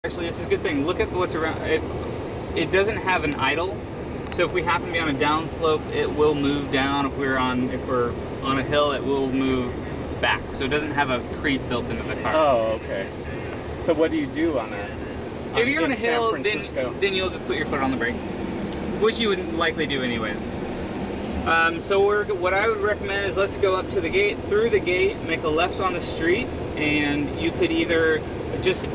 Actually, this is a good thing. Look at what's around. It doesn't have an idle, so if we happen to be on a downslope, it will move down. If we're on a hill, it will move back. So it doesn't have a creep built into the car. Oh, okay. So what do you do on a? If you're on a hill, then you'll just put your foot on the brake, which you would likely do anyways. So what I would recommend is let's go up to the gate, through the gate, make a left on the street, and you could either just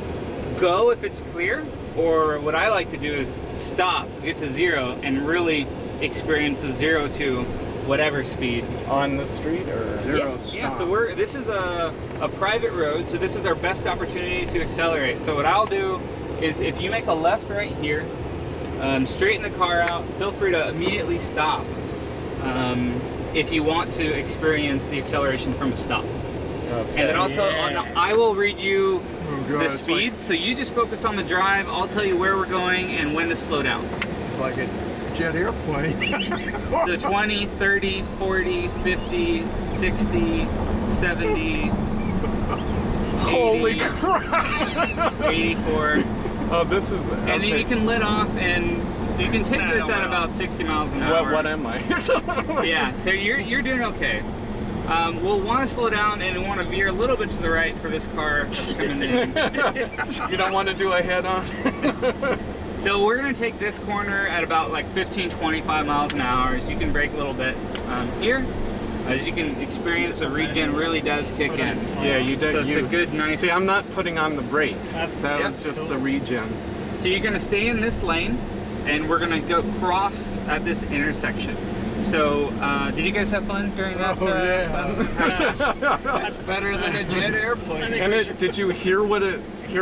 go if it's clear, or what I like to do is stop, get to zero, and really experience a 0 to whatever speed. On the street or? Zero stop. Yeah, so this is a private road, so this is our best opportunity to accelerate. So what I'll do is if you make a left right here, straighten the car out, feel free to immediately stop if you want to experience the acceleration from a stop. Okay. And then I will read you the speeds, so you just focus on the drive. I'll tell you where we're going and when to slow down. This is like a jet airplane. So 20, 30, 40, 50, 60, 70, Holy 80, crap! 84. Oh, this is... Okay. And then you can let off, and you can take this at about 60 miles an hour. What am I? Yeah, so you're doing okay. We'll want to slow down and want to veer a little bit to the right for this car that's coming in. You don't want to do a head-on? So we're going to take this corner at about like 15, 25 miles an hour. As you can brake a little bit here. As you can experience, the regen really does kick in. Yeah, you did. So it's a good, nice... See, I'm not putting on the brake. That was just the regen. So you're going to stay in this lane, and we're going to go cross at this intersection. So, did you guys have fun during that? That's better than a jet airplane. And did you hear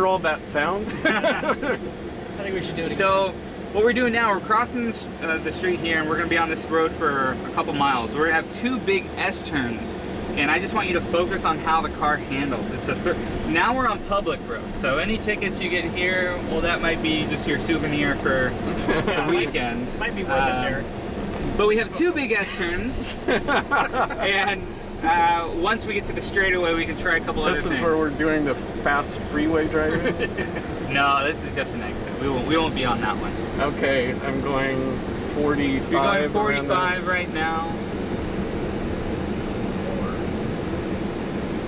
all that sound? I think we should do it again. So, what we're doing now, we're crossing the street here, and we're going to be on this road for a couple miles. We're going to have 2 big S-turns, and I just want you to focus on how the car handles. Now we're on public road, so any tickets you get here, well, that might be just your souvenir for the weekend. Might be worth it there. But we have 2 big S-turns, and once we get to the straightaway, we can try a couple other things. This is where we're doing the fast freeway driving? No, this is just a negative. We won't be on that one. Okay, I'm going 45. You're going 45 right now.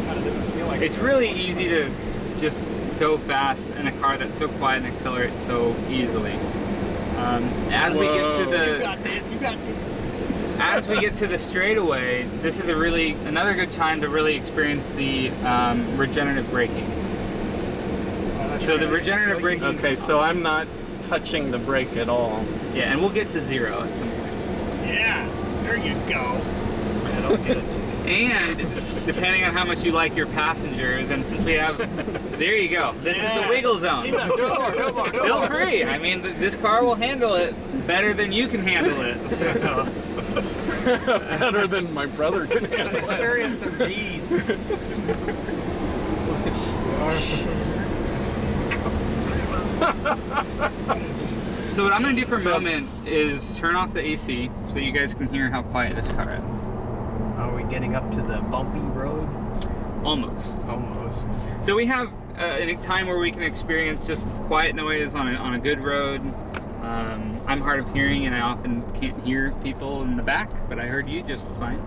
Kind of doesn't feel like It's really easy to just go fast in a car that's so quiet and accelerates so easily. As we get to the... You got this, you got this. As we get to the straightaway, this is another good time to really experience the regenerative braking. So the regenerative braking... Okay, so I'm not touching the brake at all. Yeah, and we'll get to 0 at some point. Yeah, there you go. That'll get it. And depending on how much you like your passengers, and since we have... There you go. This is the wiggle zone. Feel free. I mean, this car will handle it better than you can handle it. Better than my brother can handle it. Let's experience some G's. So what I'm going to do for a moment is turn off the AC so you guys can hear how quiet this car is. Are we getting up to the bumpy road? Almost. Almost. So we have a time where we can experience just quiet noise on a good road. I'm hard of hearing and I often can't hear people in the back, but I heard you just fine.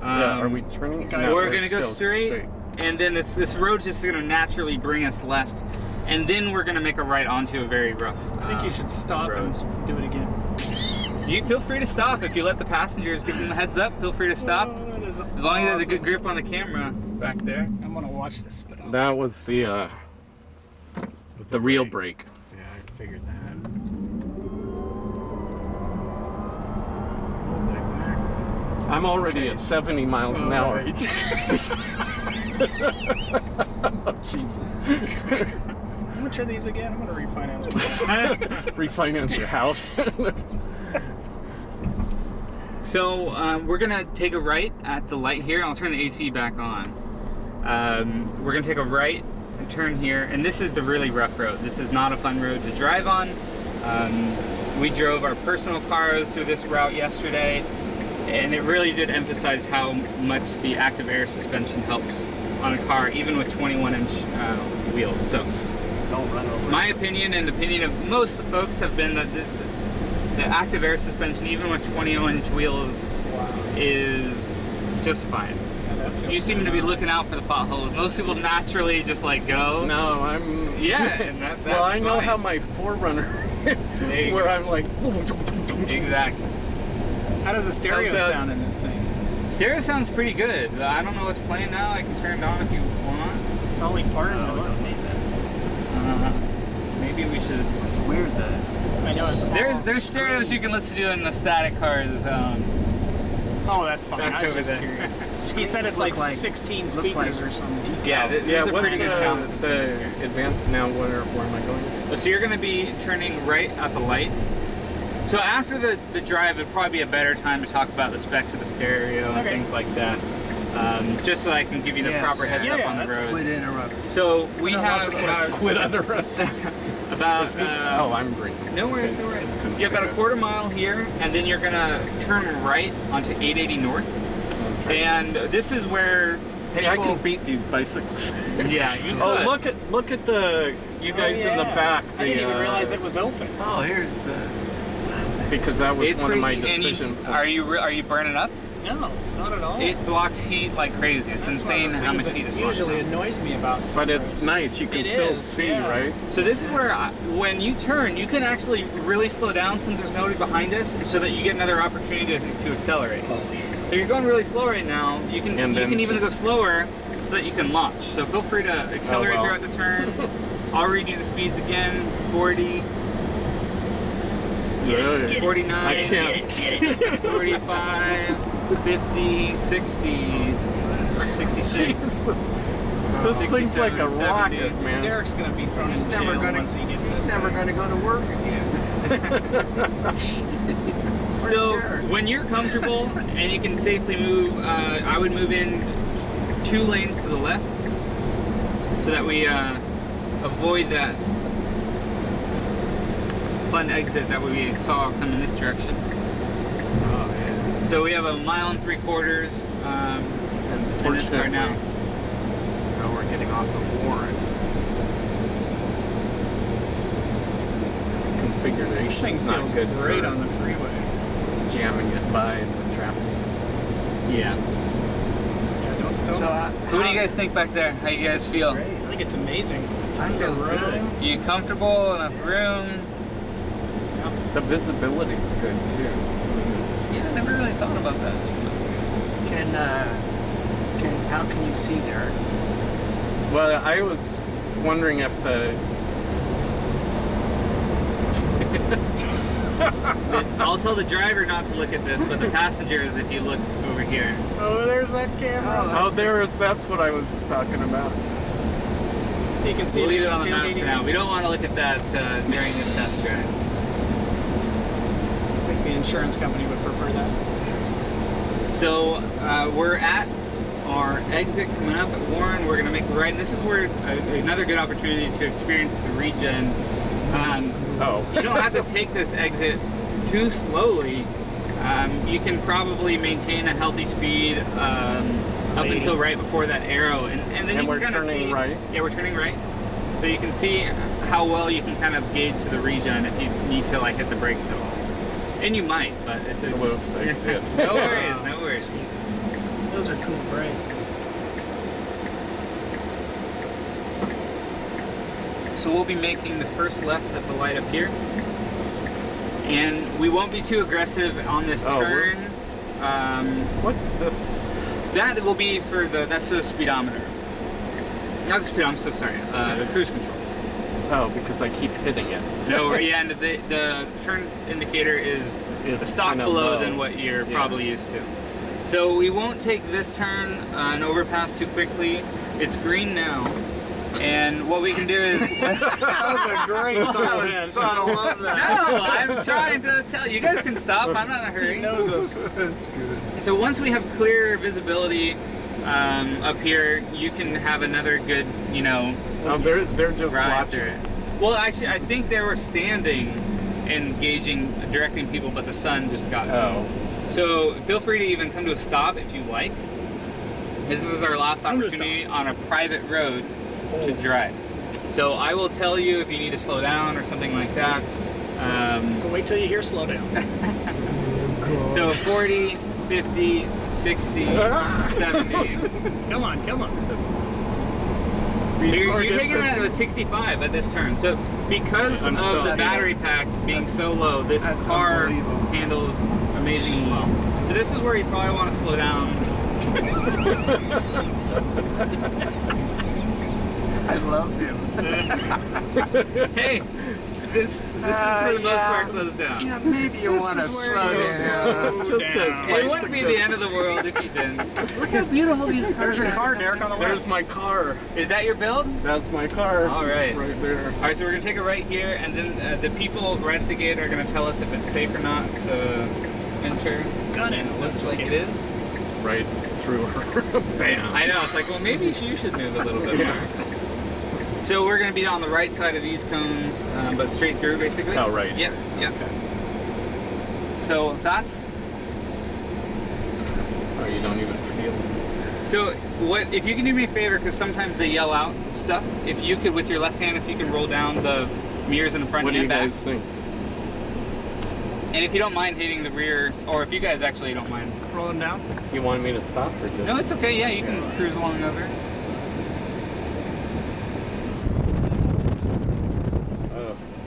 Yeah, are we turning? No, we're going to go straight, and then this road's just going to naturally bring us left, and then we're going to make a right onto a very rough I think you should stop road. and do it again. You feel free to stop if you let the passengers give them a heads up. Feel free to stop, as long as there's a good grip on the camera back there. I'm going to watch this. But that was the real brake. Yeah, I figured that. I'm already at 70 miles an hour. Right. Oh, Jesus. How much are these again? I'm going to refinance this. Refinance your house. So we're gonna take a right at the light here. I'll turn the AC back on. We're gonna take a right and turn here, and this is the really rough road. This is not a fun road to drive on. We drove our personal cars through this route yesterday, and it really did emphasize how much the active air suspension helps on a car, even with 21-inch wheels. So Don't run over. My opinion and the opinion of most of the folks have been that the active air suspension, even with 20-inch wheels, is just fine. Yeah, that feels You seem to good. be looking out for the potholes. Most people naturally just like go. No, I'm. Yeah, and that's well, I know fine. how my 4Runner, There you where go. I'm like. Exactly. How does the stereo How's that? sound in this thing? Stereo sounds pretty good. I don't know what's playing now. I can turn it on if you want. Dolly Parton. No, noise. don't need that. Maybe we should. It's weird that. I know it's There's stereos you can listen to in the static cars. Oh, that's fine. Back I was over just there. curious. He said it's like, Look like- 16 look speakers like or something. Yeah, this Yeah, is a what's pretty good sound system. the event now? Where am I going? So you're going to be turning right at the light. So after the drive, it'd probably be a better time to talk about the specs of the stereo and Okay. things like that. Just so I can give you the Yes, proper heads yeah, up yeah, on the that's Quit roads. interrupting. So we No, have that's what I was- Quit under run. about Oh, I'm green. no worries, no worries. You have about a quarter mile here, and then you're gonna turn right onto 880 North. And this is where Hey, I people- can beat these bicycles. Yeah, you Oh, could. look at the you guys in the yeah. back. I didn't the, even realize it was open. Oh, here's because that was It's one of my pretty- and decision you, points. are you burning up? No, not at all. It blocks heat like crazy. It's That's one of insane the how much things heat that is blocked usually out. annoys me about some But it's roads. nice. You can It still is, see, yeah. right? So this is where when you turn, you can actually really slow down since there's nobody behind us, so that you get another opportunity to accelerate. So you're going really slow right now. You can And then even go just- slower so that you can launch. So feel free to accelerate well. throughout the turn. I'll read you the speeds again. 40, Yeah. 49, I can't. 45, 50, 60, 66. This thing's like a 67, rocket, 70. man. Derek's gonna be thrown He's in never jail gonna. once he gets He's this never thing. gonna go to work again. So Derek? when you're comfortable and you can safely move, I would move in 2 lanes to the left so that we avoid that fun exit that we saw come in this direction. Oh yeah. So we have a 1 3/4 in this car now. Now we're getting off the Warren. This This thing configuration's not feels good great for on the freeway. jamming it by in the traffic. Yeah. Yeah, don't. So What do you guys think back there? How you guys feel? Great. I think it's amazing. I Tons of feel room. good. You comfortable? Enough room? The visibility's good too. It's, Yeah, I never really thought about that. How can you see, Derek? well, I was wondering if the I'll tell the driver not to look at this, but the passengers, if you look over here. Oh, there's that camera. that's what I was talking about. So you can see We'll leave it it's on the maps for now. We don't want to look at that during this test drive. I think the insurance company would prefer that. So we're at our exit coming up at Warren. We're going to make a right, and this is where another good opportunity to experience the regen. You don't have to take this exit too slowly. You can probably maintain a healthy speed up until right before that arrow, and then And you we're can kind of turning see. right? Yeah, we're turning right. So you can see how well you can kind of gauge the regen if you need to like hit the brakes at all. And you might, but it's a Whoops, I did. no worries, no worries. Those are cool brakes. So we'll be making the first left at the light up here. And we won't be too aggressive on this Oh, turn. What's this? That will be for that's the speedometer. Not the speedometer, I'm sorry, the cruise control. Oh, because I keep hitting it. No, yeah, and the turn indicator is It's a stock kinda below low. than what you're Yeah. probably used to. So we won't take this turn and overpass too quickly. It's green now. And what we can do is... That was a great song. subtle. I love that. No, I'm trying to tell you. You guys can stop. I'm not in a He hurry. knows us. It's good. So once we have clear visibility up here, you can have another good, Oh, they're just ride watching. through it. Well, actually, I think they were standing and directing people, but the sun just got to them. Oh, So feel free to even come to a stop if you like. This is our last I'm gonna opportunity on a private road to drive. So I will tell you if you need to slow down or something like that. So wait till you hear slow down. So 40, 50, 60, 70. Come on, come on. You're taking it at a 65 at this turn. So because I'm of still- the battery pack being so low, this That's car unbelievable. handles amazingly well. So this is where you probably want to slow down. I love him. Hey, this is for the most part closed down. Yeah, maybe you want to is where slow you down. Just a It slight wouldn't be the end of the world if you didn't. Look how beautiful these cars are. There's your car, Derek, on the There's left. my car. Is that your build? That's my car. All right. Right there. All right, so we're gonna take it right here, and then the people right at the gate are gonna tell us if it's safe or not to enter. Got it. And it looks Let's like get it is. Right through her. Bam. I know. It's like, well, maybe you should move a little bit more. So we're gonna be on the right side of these cones, but straight through, basically. Oh, right. Yep. Yep. So that's. Oh, you don't even feel it. So what? If you can do me a favor, because sometimes they yell out stuff. If you could, with your left hand, if you can roll down the mirrors in the front What do and you back. guys think? And if you don't mind hitting the rear, or if you guys actually don't mind. Roll them down. Do you want me to stop or just? No, it's okay. Yeah, you can cruise along over.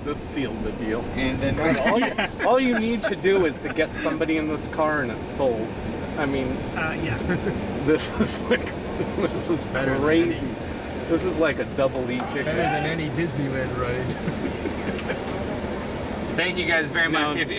This sealed the deal. And then All you need to do is to get somebody in this car and it's sold. I mean, Yeah. this is better than crazy. This is like a double E ticket. Better than any Disneyland ride. thank you guys very much. No. If